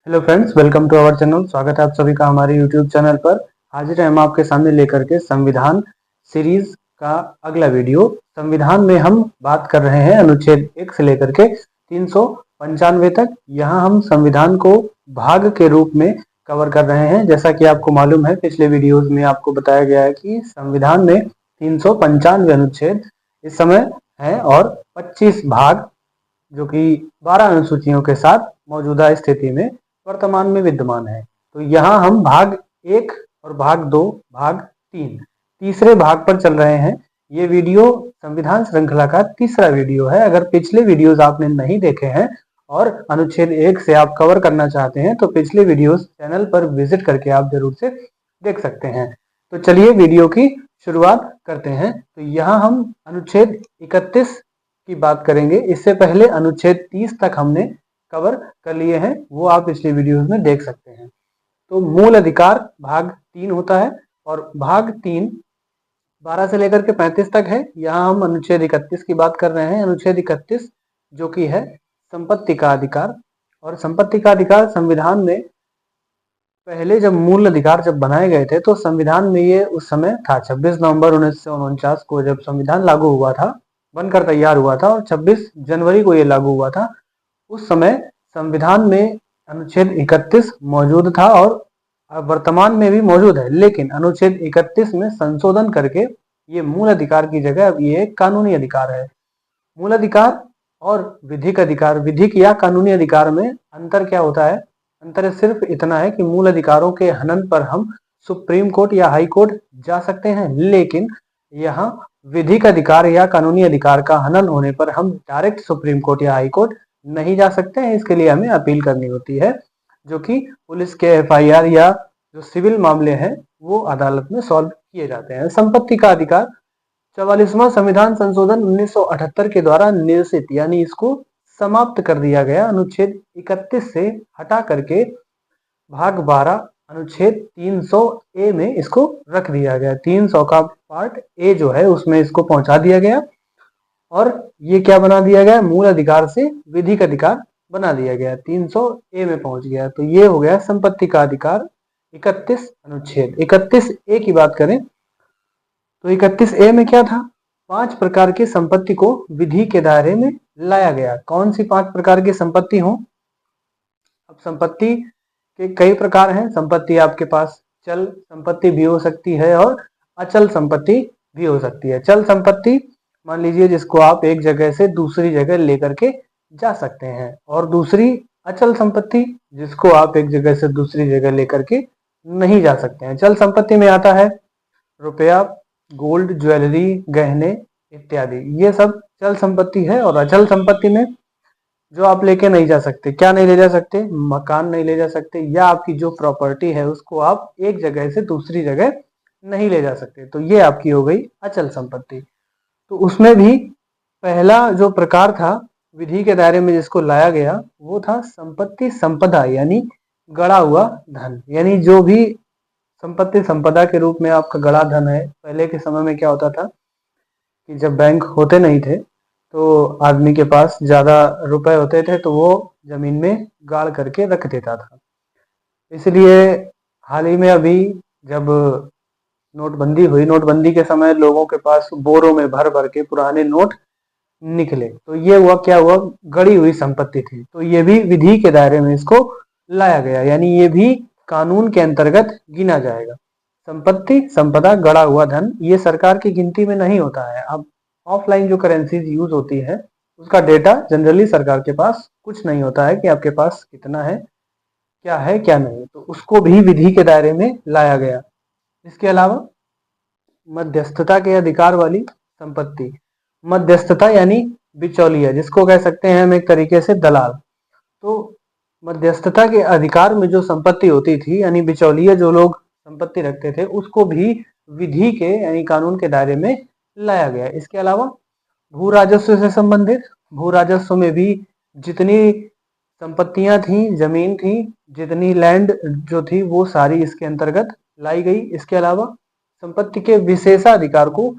Hello friends, welcome to our channel. स्वागत है आप सभी का हमारे यूट्यूब चैनल पर। हाजिर है हम आपके सामने लेकर के संविधान सीरीज का अगला वीडियो। संविधान में हम बात कर रहे हैं अनुच्छेद 1 से लेकर के 395 तक। यहाँ हम संविधान को भाग के रूप में कवर कर रहे हैं। जैसा कि आपको मालूम है, पिछले वीडियोज में आपको बताया गया है कि संविधान में 395 अनुच्छेद इस समय है और 25 भाग जो कि 12 अनुसूचियों के साथ मौजूदा स्थिति में वर्तमान में विद्यमान है। तो यहाँ हम भाग 1 और भाग 2, भाग 3 तीसरे भाग पर चल रहे हैं। ये वीडियो संविधान श्रृंखला का तीसरा वीडियो है। अगर पिछले वीडियोस आपने नहीं देखे हैं और अनुच्छेद 1 से आप कवर करना चाहते हैं तो पिछले वीडियोस चैनल पर विजिट करके आप जरूर से देख सकते हैं। तो चलिए वीडियो की शुरुआत करते हैं। तो यहाँ हम अनुच्छेद 31 की बात करेंगे। इससे पहले अनुच्छेद 30 तक हमने कवर कर लिए हैं, वो आप पिछले वीडियोस में देख सकते हैं। तो मूल अधिकार भाग 3 होता है और भाग 3 12 से लेकर के 35 तक है। यहाँ हम अनुच्छेद 31 की बात कर रहे हैं। अनुच्छेद 31 जो कि है संपत्ति का अधिकार। और संपत्ति का अधिकार संविधान में पहले जब मूल अधिकार जब बनाए गए थे तो संविधान में ये उस समय था 26 नवंबर 1949 को जब संविधान लागू हुआ था, बनकर तैयार हुआ था और 26 जनवरी को ये लागू हुआ था। उस समय संविधान में अनुच्छेद 31 मौजूद था और वर्तमान में भी मौजूद है, लेकिन अनुच्छेद 31 में संशोधन करके ये मूल अधिकार की जगह अब ये कानूनी अधिकार है। मूल अधिकार और विधिक अधिकार, विधिक या कानूनी अधिकार में अंतर क्या होता है? अंतर सिर्फ इतना है कि मूल अधिकारों के हनन पर हम सुप्रीम कोर्ट या हाई कोर्ट जा सकते हैं, लेकिन यहाँ विधिक अधिकार या कानूनी अधिकार का हनन होने पर हम डायरेक्ट सुप्रीम कोर्ट या हाई कोर्ट नहीं जा सकते हैं। इसके लिए हमें अपील करनी होती है, जो कि पुलिस के एफआईआर या जो सिविल मामले हैं वो अदालत में सॉल्व किए जाते हैं। संपत्ति का अधिकार 44वां संविधान संशोधन 1978 के द्वारा निरसित यानी इसको समाप्त कर दिया गया। अनुच्छेद 31 से हटा करके भाग 12 अनुच्छेद 300 ए में इसको रख दिया गया। 300 का पार्ट ए जो है उसमें इसको पहुंचा दिया गया और ये क्या बना दिया गया? मूल अधिकार से विधिक अधिकार बना दिया गया, 300 ए में पहुंच गया। तो ये हो गया संपत्ति का अधिकार 31 अनुच्छेद। 31 ए की बात करें तो 31 ए में क्या था? 5 प्रकार की संपत्ति को विधि के दायरे में लाया गया। कौन सी 5 प्रकार की संपत्ति हो? अब संपत्ति के कई प्रकार हैं। संपत्ति आपके पास चल संपत्ति भी हो सकती है और अचल संपत्ति भी हो सकती है। चल संपत्ति मान लीजिए जिसको आप एक जगह से दूसरी जगह लेकर के जा सकते हैं, और दूसरी अचल संपत्ति जिसको आप एक जगह से दूसरी जगह लेकर के नहीं जा सकते हैं। चल संपत्ति में आता है रुपया, गोल्ड, ज्वेलरी, गहने इत्यादि, ये सब चल संपत्ति है। और अचल संपत्ति में जो आप लेके नहीं जा सकते, क्या नहीं ले जा सकते? मकान नहीं ले जा सकते, या आपकी जो प्रॉपर्टी है उसको आप एक जगह से दूसरी जगह नहीं ले जा सकते। तो ये आपकी हो गई अचल संपत्ति। तो उसमें भी पहला जो प्रकार था विधि के दायरे में जिसको लाया गया वो था संपत्ति संपदा यानी गड़ा हुआ धन। यानी जो भी संपत्ति संपदा के रूप में आपका गड़ा धन है। पहले के समय में क्या होता था कि जब बैंक होते नहीं थे तो आदमी के पास ज्यादा रुपए होते थे तो वो जमीन में गाड़ करके रख देता था। इसलिए हाल ही में अभी जब नोटबंदी हुई, नोटबंदी के समय लोगों के पास बोरों में भर भर के पुराने नोट निकले। तो ये हुआ, क्या हुआ? गड़ी हुई संपत्ति थी। तो ये भी विधि के दायरे में इसको लाया गया, यानी ये भी कानून के अंतर्गत गिना जाएगा। संपत्ति संपदा गड़ा हुआ धन ये सरकार की गिनती में नहीं होता है। अब ऑफलाइन जो करेंसीज यूज होती है उसका डेटा जनरली सरकार के पास कुछ नहीं होता है कि आपके पास कितना है, क्या है, क्या नहीं। तो उसको भी विधि के दायरे में लाया गया। इसके अलावा मध्यस्थता के अधिकार वाली संपत्ति, मध्यस्थता यानी बिचौलिया, जिसको कह सकते हैं हम एक तरीके से दलाल। तो मध्यस्थता के अधिकार में जो संपत्ति होती थी यानी बिचौलिया जो लोग संपत्ति रखते थे उसको भी विधि के यानी कानून के दायरे में लाया गया। इसके अलावा भू राजस्व से संबंधित, भू राजस्व में भी जितनी संपत्तियां थी, जमीन थी, जितनी लैंड जो थी वो सारी इसके अंतर्गत लाई गई। इसके अलावा संपत्ति के विशेषाधिकार को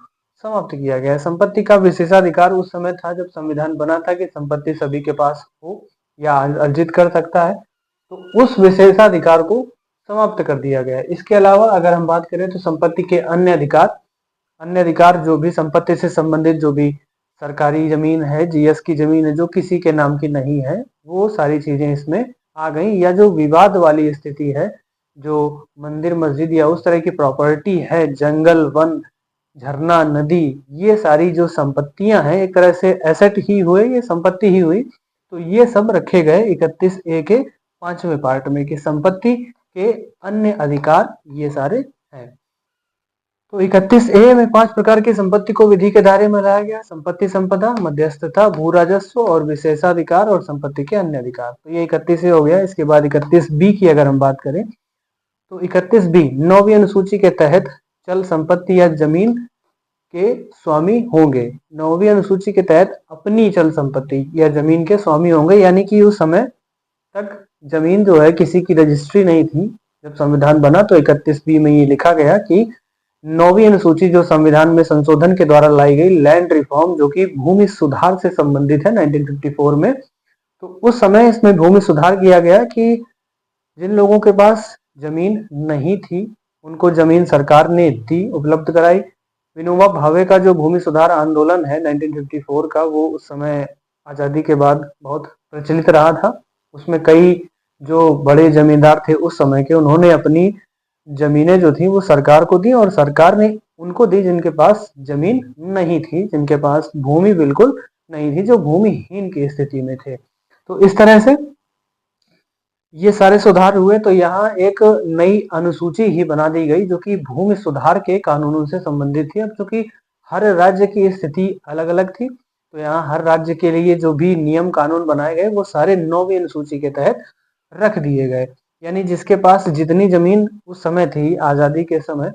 समाप्त किया गया। संपत्ति का विशेषाधिकार उस समय था जब संविधान बना था कि संपत्ति सभी के पास हो या अर्जित कर सकता है। तो उस विशेषाधिकार को समाप्त कर दिया गया है। इसके अलावा अगर हम बात करें तो संपत्ति के अन्य अधिकार जो भी संपत्ति से संबंधित जो भी सरकारी जमीन है, जीएस की जमीन है जो किसी के नाम की नहीं है, वो सारी चीजें इसमें आ गई। या जो विवाद वाली स्थिति है, जो मंदिर मस्जिद या उस तरह की प्रॉपर्टी है, जंगल वन झरना नदी, ये सारी जो संपत्तियां हैं एक तरह से एसेट ही हुए, ये संपत्ति ही हुई। तो ये सब रखे गए 31A के 5वें पार्ट में कि संपत्ति के अन्य अधिकार ये सारे हैं। तो 31A में 5 प्रकार की संपत्ति को विधि के दायरे में लाया गया। संपत्ति संपदा, मध्यस्थता, भू राजस्व और विशेषाधिकार और संपत्ति के अन्य अधिकार। तो ये 31A हो गया। इसके बाद 31B की अगर हम बात करें तो 31B 9वीं अनुसूची के तहत चल संपत्ति या जमीन के स्वामी होंगे। 9वीं अनुसूची के तहत अपनी चल संपत्ति या जमीन के स्वामी होंगे, यानी कि उस समय तक जमीन जो है किसी की रजिस्ट्री नहीं थी। जब संविधान बना तो 31B में ये लिखा गया कि 9वीं अनुसूची जो संविधान में संशोधन के द्वारा लाई गई लैंड रिफॉर्म, जो कि भूमि सुधार से संबंधित है 1954 में, तो उस समय इसमें भूमि सुधार किया गया कि जिन लोगों के पास जमीन नहीं थी उनको जमीन सरकार ने दी, उपलब्ध कराई। विनोबा भावे का जो भूमि सुधार आंदोलन है 1954 का, वो उस समय आजादी के बाद बहुत प्रचलित रहा था। उसमें कई जो बड़े जमींदार थे उस समय के, उन्होंने अपनी जमीनें जो थी वो सरकार को दी और सरकार ने उनको दी जिनके पास जमीन नहीं थी, जिनके पास भूमि बिल्कुल नहीं थी, जो भूमिहीन की स्थिति में थे। तो इस तरह से ये सारे सुधार हुए। तो यहाँ एक नई अनुसूची ही बना दी गई जो कि भूमि सुधार के कानूनों से संबंधित थी। अब चूंकि हर राज्य की स्थिति अलग अलग थी, तो यहाँ हर राज्य के लिए जो भी नियम कानून बनाए गए वो सारे 9वीं अनुसूची के तहत रख दिए गए। यानी जिसके पास जितनी जमीन उस समय थी आजादी के समय,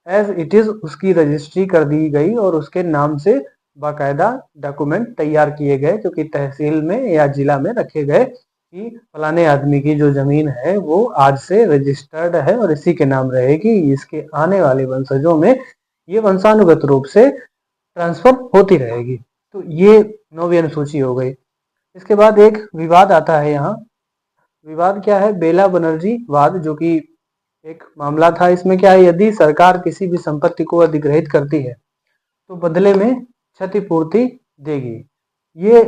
एज इट इज उसकी रजिस्ट्री कर दी गई और उसके नाम से बाकायदा डॉक्यूमेंट तैयार किए गए, जो कि तहसील में या जिला में रखे गए कि फलाने आदमी की जो जमीन है वो आज से रजिस्टर्ड है और इसी के नाम रहेगी। इसके आने वाले वंशजों में ये वंशानुगत रूप से ट्रांसफर होती रहेगी। तो ये 9वीं अनुसूची हो गई। इसके बाद एक विवाद आता है यहाँ। विवाद क्या है? बेला बनर्जी वाद, जो कि एक मामला था। इसमें क्या है, यदि सरकार किसी भी संपत्ति को अधिग्रहित करती है तो बदले में क्षतिपूर्ति देगी। ये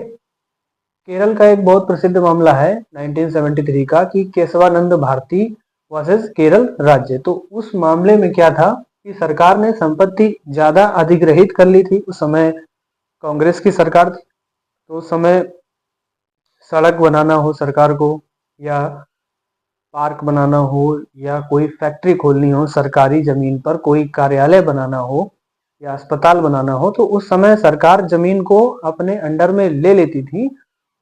केरल का एक बहुत प्रसिद्ध मामला है 1973 का कि केशवानंद भारती वर्सेस केरल राज्य। तो उस मामले में क्या था कि सरकार ने संपत्ति ज्यादा अधिग्रहित कर ली थी। उस समय कांग्रेस की सरकार थी, तो उस समय सड़क बनाना हो सरकार को, या पार्क बनाना हो, या कोई फैक्ट्री खोलनी हो सरकारी जमीन पर, कोई कार्यालय बनाना हो या अस्पताल बनाना हो, तो उस समय सरकार जमीन को अपने अंडर में ले लेती थी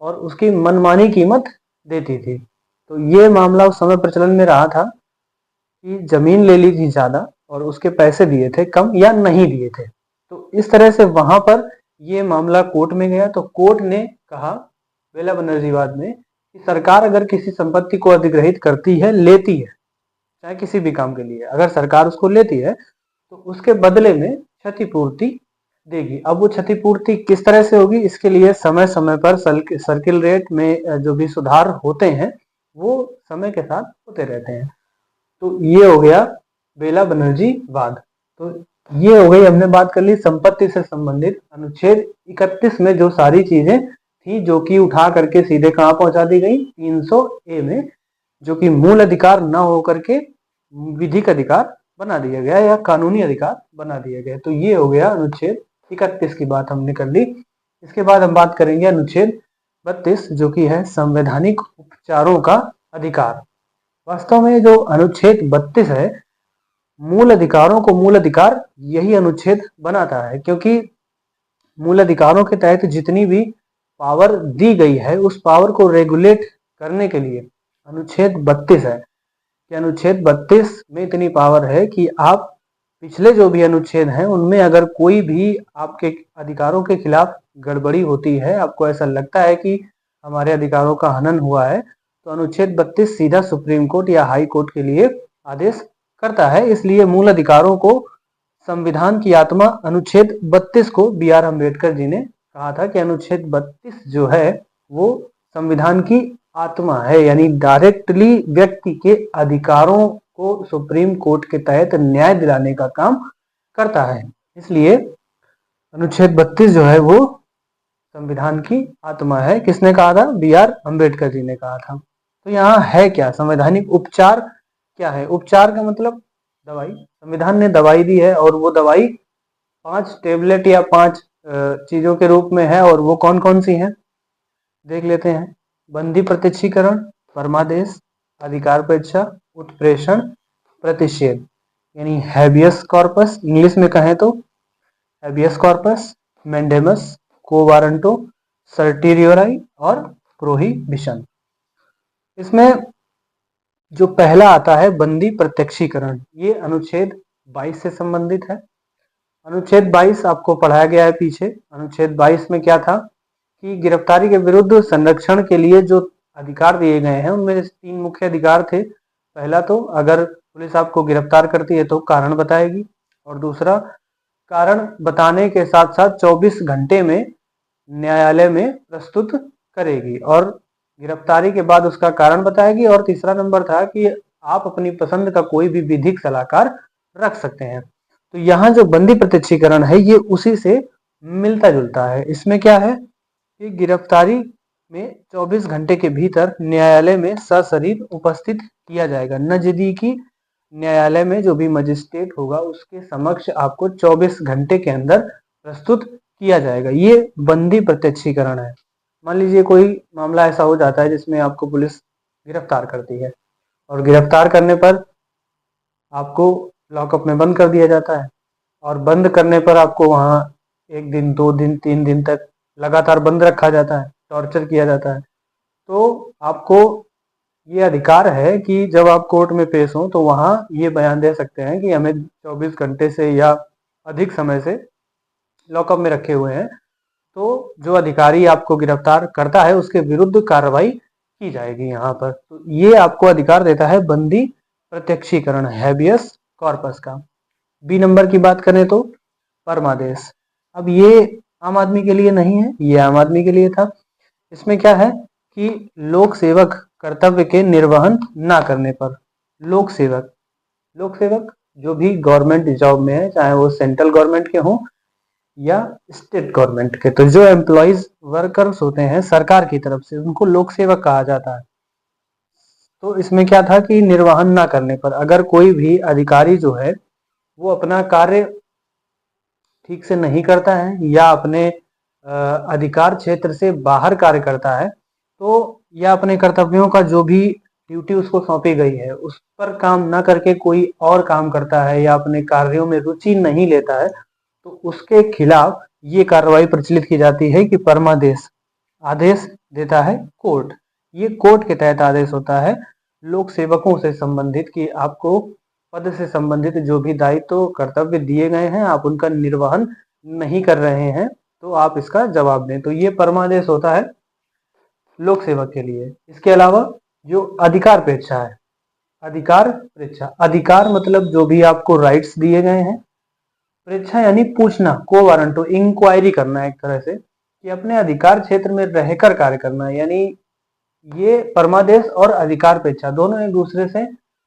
और उसकी मनमानी कीमत देती थी। तो ये मामला उस समय प्रचलन में रहा था कि जमीन ले ली थी ज्यादा और उसके पैसे दिए थे कम या नहीं दिए थे। तो इस तरह से वहां पर ये मामला कोर्ट में गया। तो कोर्ट ने कहा बेला बनर्जी वाद में कि सरकार अगर किसी संपत्ति को अधिग्रहित करती है, लेती है, चाहे किसी भी काम के लिए, अगर सरकार उसको लेती है तो उसके बदले में क्षतिपूर्ति देगी। अब वो क्षतिपूर्ति किस तरह से होगी, इसके लिए समय समय पर सर्किल रेट में जो भी सुधार होते हैं वो समय के साथ होते रहते हैं। तो ये हो गया बेला बनर्जी वाद। तो ये हो गई, हमने बात कर ली संपत्ति से संबंधित अनुच्छेद 31 में जो सारी चीजें थी, जो कि उठा करके सीधे कहाँ पहुंचा दी गई, 300A में, जो कि मूल अधिकार न होकर के विधिक अधिकार बना दिया गया या कानूनी अधिकार बना दिया गया। तो ये हो गया अनुच्छेद 31 की बात हमने कर ली। इसके बाद हम बात करेंगे अनुच्छेद 32, जो कि है संवैधानिक उपचारों का अधिकार। वास्तव में जो अनुच्छेद 32 है, मूल अधिकारों को मूल अधिकार यही अनुच्छेद बनाता है, क्योंकि मूल अधिकारों के तहत जितनी भी पावर दी गई है उस पावर को रेगुलेट करने के लिए अनुच्छेद 32 है कि अनुच्छेद 32 में इतनी पावर है कि आप पिछले जो भी अनुच्छेद हैं उनमें अगर कोई भी आपके अधिकारों के खिलाफ गड़बड़ी होती है, आपको ऐसा लगता है कि हमारे अधिकारों का हनन हुआ है, तो अनुच्छेद 32 सीधा सुप्रीम कोर्ट या हाई कोर्ट के लिए आदेश करता है। इसलिए मूल अधिकारों को संविधान की आत्मा अनुच्छेद 32 को B.R. अम्बेडकर जी ने कहा था कि अनुच्छेद 32 जो है वो संविधान की आत्मा है, यानी डायरेक्टली व्यक्ति के अधिकारों को सुप्रीम कोर्ट के तहत न्याय दिलाने का काम करता है। इसलिए अनुच्छेद 32 जो है वो संविधान की आत्मा है। किसने कहा था? B.R. अम्बेडकर जी ने कहा था। तो यहाँ है क्या? संवैधानिक उपचार क्या है? उपचार का मतलब दवाई। संविधान ने दवाई दी है और वो दवाई 5 टेबलेट या 5 चीजों के रूप में है, और वो कौन कौन सी हैं देख लेते हैं। बंदी प्रत्यक्षीकरण, परमादेश, अधिकारपेक्षा, उत्प्रेषण, प्रतिषेध, यानी हैबियस कॉर्पस इंग्लिश में कहें तो हैबियस कॉर्पस, मेंडेमस, को वारंटो, सर्टिरियोराई और प्रोहिबिशन। इसमें जो पहला आता है बंदी प्रत्यक्षीकरण, ये अनुच्छेद 22 से संबंधित है। अनुच्छेद 22 आपको पढ़ाया गया है पीछे। अनुच्छेद 22 में क्या था कि गिरफ्तारी के विरुद्ध संरक्षण के लिए जो अधिकार दिए गए हैं उनमें 3 मुख्य अधिकार थे। पहला तो अगर पुलिस आपको गिरफ्तार करती है तो कारण बताएगी, और दूसरा कारण बताने के साथ साथ 24 घंटे में न्यायालय में प्रस्तुत करेगी, और गिरफ्तारी के बाद उसका कारण बताएगी, और तीसरा नंबर था कि आप अपनी पसंद का कोई भी विधिक सलाहकार रख सकते हैं। तो यहाँ जो बंदी प्रत्यक्षीकरण है ये उसी से मिलता जुलता है। इसमें क्या है कि गिरफ्तारी में 24 घंटे के भीतर न्यायालय में सशरीर उपस्थित किया जाएगा। नजदीकी न्यायालय में जो भी मजिस्ट्रेट होगा उसके समक्ष आपको 24 घंटे के अंदर प्रस्तुत किया जाएगा। ये बंदी प्रत्यक्षीकरण है। मान लीजिए कोई मामला ऐसा हो जाता है जिसमें आपको पुलिस गिरफ्तार करती है, और गिरफ्तार करने पर आपको लॉकअप में बंद कर दिया जाता है, और बंद करने पर आपको वहाँ 1 दिन 2 दिन 3 दिन तक लगातार बंद रखा जाता है, टॉर्चर किया जाता है। तो आपको ये अधिकार है कि जब आप कोर्ट में पेश हों तो वहाँ ये बयान दे सकते हैं कि हमें 24 घंटे से या अधिक समय से लॉकअप में रखे हुए हैं, तो जो अधिकारी आपको गिरफ्तार करता है उसके विरुद्ध कार्रवाई की जाएगी यहाँ पर। तो ये आपको अधिकार देता है बंदी प्रत्यक्षीकरण, हैबियस कॉर्पस का। बी नंबर की बात करें तो परमादेश। अब ये आम आदमी के लिए नहीं है, ये आम आदमी के लिए था। इसमें क्या है कि लोक सेवक कर्तव्य के निर्वहन ना करने पर, लोक सेवक जो भी गवर्नमेंट जॉब में है, चाहे वो सेंट्रल गवर्नमेंट के हों या स्टेट गवर्नमेंट के, तो जो एम्प्लॉइज वर्कर्स होते हैं सरकार की तरफ से, उनको लोक सेवक कहा जाता है। तो इसमें क्या था कि निर्वहन ना करने पर, अगर कोई भी अधिकारी जो है वो अपना कार्य ठीक से नहीं करता है या अपने अधिकार क्षेत्र से बाहर कार्य करता है, तो या अपने कर्तव्यों का जो भी ड्यूटी उसको सौंपी गई है उस पर काम ना करके कोई और काम करता है या अपने कार्यों में रुचि नहीं लेता है, तो उसके खिलाफ ये कार्रवाई प्रचलित की जाती है कि परमादेश, आदेश देता है कोर्ट। ये कोर्ट के तहत आदेश होता है लोक सेवकों से संबंधित कि आपको पद से संबंधित जो भी दायित्व कर्तव्य दिए गए हैं आप उनका निर्वहन नहीं कर रहे हैं, तो आप इसका जवाब दें। तो ये परमादेश होता है लोक सेवक के लिए। इसके अलावा जो अधिकार पेक्षा है, अधिकार परीक्षा, अधिकार मतलब जो भी आपको राइट्स दिए गए हैं, परीक्षा यानी पूछना, को वारंटो, इंक्वायरी करना एक तरह से, कि अपने अधिकार क्षेत्र में रहकर कार्य करना। यानी ये परमादेश और अधिकार पेक्षा दोनों एक दूसरे से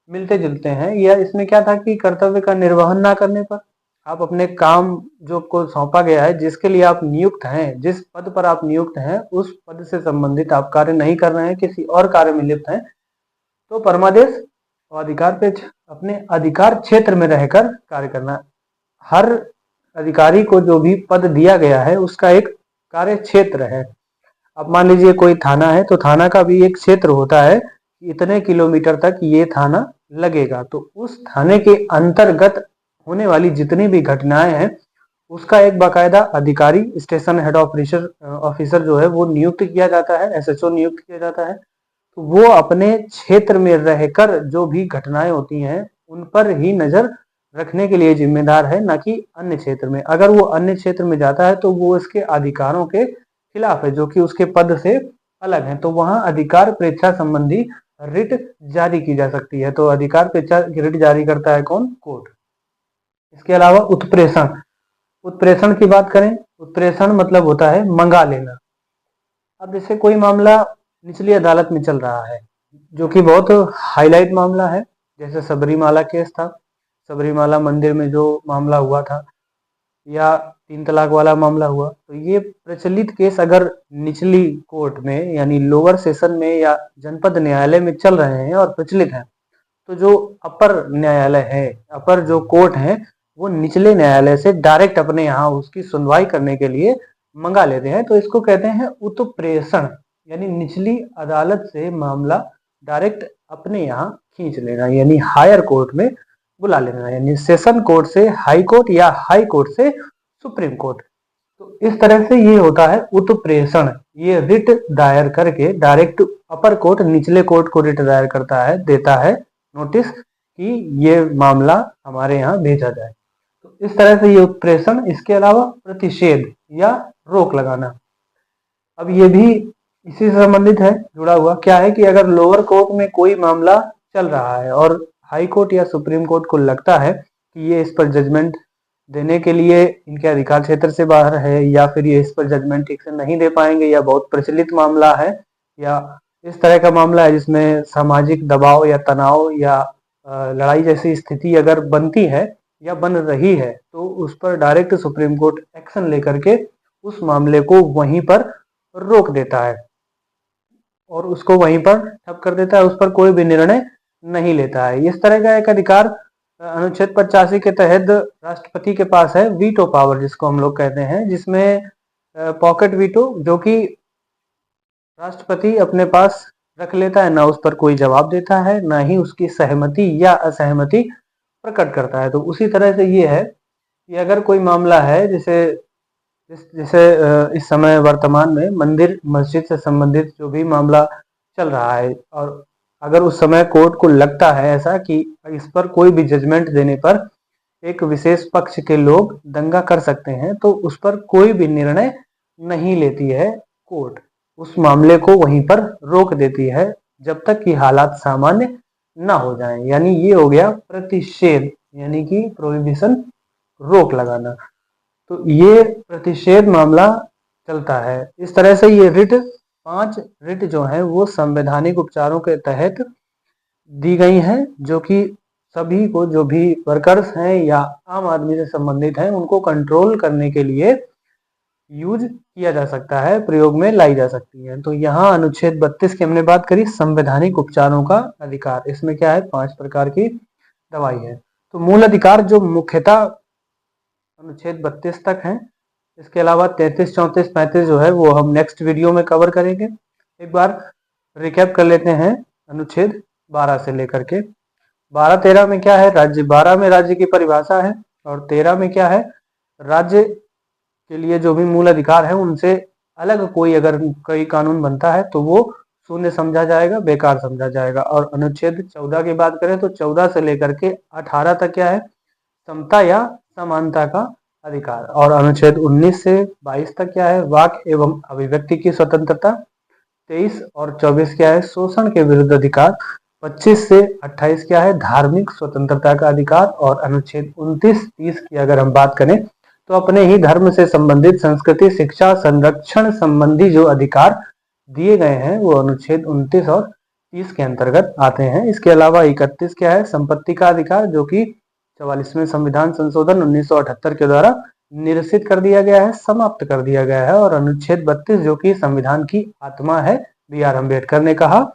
मिलते जुलते हैं। या इसमें क्या था कि कर्तव्य का निर्वहन ना करने पर आप अपने काम जो को सौंपा गया है, जिसके लिए आप नियुक्त हैं, जिस पद पर आप नियुक्त हैं उस पद से संबंधित आप कार्य नहीं कर रहे हैं, किसी और कार्य में लिप्त हैं, तो परमादेश और अधिकार पेक्ष अपने अधिकार क्षेत्र में रहकर कार्य करना। हर अधिकारी को जो भी पद दिया गया है उसका एक कार्य क्षेत्र है। अब मान लीजिए कोई थाना है, तो थाना का भी एक क्षेत्र होता है, इतने किलोमीटर तक ये थाना लगेगा, तो उस थाने के अंतर्गत होने वाली जितनी भी घटनाएं हैं उसका एक बाकायदा अधिकारी, स्टेशन हेड ऑफिसर जो है वो नियुक्त किया जाता है, SHO नियुक्त किया जाता है। तो वो अपने क्षेत्र में रहकर जो भी घटनाएं होती हैं उन पर ही नजर रखने के लिए जिम्मेदार है, ना कि अन्य क्षेत्र में। अगर वो अन्य क्षेत्र में जाता है तो वो इसके अधिकारों के खिलाफ है जो कि उसके पद से अलग है, तो वहां अधिकार परीक्षा संबंधी रिट जारी की जा सकती है। तो अधिकार परीक्षा की रिट जारी करता है कौन? कोर्ट। इसके अलावा उत्प्रेषण, उत्प्रेषण की बात करें, उत्प्रेषण मतलब होता है मंगा लेना। अब जैसे कोई मामला निचली अदालत में चल रहा है, जो कि बहुत हाईलाइट मामला है। जैसे सबरीमाला केस था, सबरीमाला मंदिर में जो मामला हुआ था, या 3 तलाक वाला मामला हुआ, तो ये प्रचलित केस अगर निचली कोर्ट में यानी लोअर सेशन में या जनपद न्यायालय में चल रहे हैं और प्रचलित हैं, तो जो अपर न्यायालय है, अपर जो कोर्ट है, वो निचले न्यायालय से डायरेक्ट अपने यहाँ उसकी सुनवाई करने के लिए मंगा लेते हैं। तो इसको कहते हैं उत्प्रेषण, यानी निचली अदालत से मामला डायरेक्ट अपने यहाँ खींच लेना, यानी हायर कोर्ट में बुला लेना, यानी सेशन कोर्ट से हाई कोर्ट या हाई कोर्ट से सुप्रीम कोर्ट। तो इस तरह से ये होता है उत्प्रेषण। ये रिट दायर करके डायरेक्ट अपर कोर्ट निचले कोर्ट को रिट दायर करता है, देता है नोटिस कि ये मामला हमारे यहाँ भेजा जाए। तो इस तरह से ये उत्प्रेषण। इसके अलावा प्रतिषेध या रोक लगाना, अब ये भी इसी से संबंधित है, जुड़ा हुआ। क्या है कि अगर लोअर कोर्ट में कोई मामला चल रहा है और हाई कोर्ट या सुप्रीम कोर्ट को लगता है कि ये इस पर जजमेंट देने के लिए इनके अधिकार क्षेत्र से बाहर है, या फिर ये इस पर जजमेंट ठीक से नहीं दे पाएंगे, या बहुत प्रचलित मामला है, या इस तरह का मामला है जिसमें सामाजिक दबाव या तनाव या लड़ाई जैसी स्थिति अगर बनती है या बन रही है, तो उस पर डायरेक्ट सुप्रीम कोर्ट एक्शन लेकर के उस मामले को वहीं पर रोक देता है और उसको वहीं पर ठप कर देता है, उस पर कोई भी निर्णय नहीं लेता है। इस तरह का एक अधिकार अनुच्छेद 85 के तहत राष्ट्रपति के पास है, वीटो पावर जिसको हम लोग कहते हैं, जिसमें पॉकेट वीटो, जो कि राष्ट्रपति अपने पास रख लेता है, ना उस पर कोई जवाब देता है, ना ही उसकी सहमति या असहमति प्रकट करता है। तो उसी तरह से ये है कि अगर कोई मामला है, जैसे इस समय वर्तमान में मंदिर मस्जिद से संबंधित जो भी मामला चल रहा है, और अगर उस समय कोर्ट को लगता है ऐसा कि इस पर कोई भी जजमेंट देने पर एक विशेष पक्ष के लोग दंगा कर सकते हैं, तो उस पर कोई भी निर्णय नहीं लेती है कोर्ट, उस मामले को वहीं पर रोक देती है जब तक कि हालात सामान्य ना हो जाएं। यानी ये हो गया प्रतिषेध, यानी कि प्रोहिबिशन, रोक लगाना। तो ये प्रतिषेध मामला चलता है। इस तरह से ये रिट, 5 रिट जो है वो संवैधानिक उपचारों के तहत दी गई हैं, जो कि सभी को, जो भी वर्कर्स हैं या आम आदमी से संबंधित हैं, उनको कंट्रोल करने के लिए यूज किया जा सकता है, प्रयोग में लाई जा सकती है। तो यहाँ अनुच्छेद 32 की हमने बात करी, संवैधानिक उपचारों का अधिकार। इसमें क्या है, 5 प्रकार की दवाई है। तो मूल अधिकार जो मुख्यतः अनुच्छेद 32 तक है, इसके अलावा 33, 34, 35 जो है वो हम नेक्स्ट वीडियो में कवर करेंगे। एक बार रिकैप कर लेते हैं अनुच्छेद 12 से लेकर के। 12, 13 में क्या है, राज्य। 12 में राज्य की परिभाषा है, और 13 में क्या है, राज्य के लिए जो भी मूल अधिकार है उनसे अलग कोई अगर कोई कानून बनता है तो वो शून्य समझा जाएगा, बेकार समझा जाएगा। और अनुच्छेद 14 की बात करें तो 14 से लेकर के 18 तक क्या है, समता या समानता का अधिकार। और अनुच्छेद 19 से 22 तक क्या है, वाक एवं अभिव्यक्ति की स्वतंत्रता। 23 और 24 क्या है, शोषण के विरुद्ध अधिकार। 25 से 28 क्या है, धार्मिक स्वतंत्रता का अधिकार। और अनुच्छेद 29, 30 की अगर हम बात करें तो अपने ही धर्म से संबंधित संस्कृति, शिक्षा, संरक्षण संबंधी जो अधिकार दिए गए हैं वो अनुच्छेद 29 और 30 के अंतर्गत आते हैं। इसके अलावा 31 क्या है, संपत्ति का अधिकार, जो कि 44वें संविधान संशोधन 1978 के द्वारा निरसित कर दिया गया है, समाप्त कर दिया गया है। और अनुच्छेद 32 जो कि संविधान की आत्मा है, B.R. अम्बेडकर ने कहा,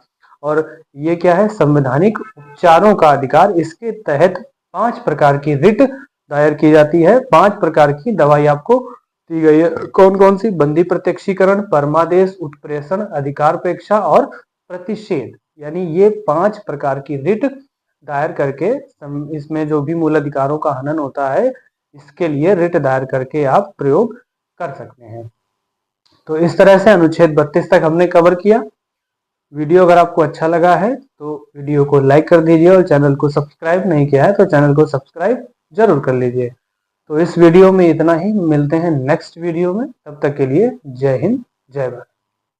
और ये क्या है, संवैधानिक उपचारों का अधिकार। इसके तहत 5 प्रकार की रिट दायर की जाती है, 5 प्रकार की दवाई आपको दी गई है। कौन कौन सी, बंदी प्रत्यक्षीकरण, परमादेश, उत्प्रेषण, अधिकारपेक्षा और प्रतिषेध। यानी ये 5 प्रकार की रिट दायर करके इसमें जो भी मूल अधिकारों का हनन होता है, इसके लिए रिट दायर करके आप प्रयोग कर सकते हैं। तो इस तरह से अनुच्छेद 32 तक हमने कवर किया। वीडियो अगर आपको अच्छा लगा है तो वीडियो को लाइक कर दीजिए, और चैनल को सब्सक्राइब नहीं किया है तो चैनल को सब्सक्राइब जरूर कर लीजिए। तो इस वीडियो में इतना ही, मिलते हैं नेक्स्ट वीडियो में, तब तक के लिए जय हिंद, जय भारत।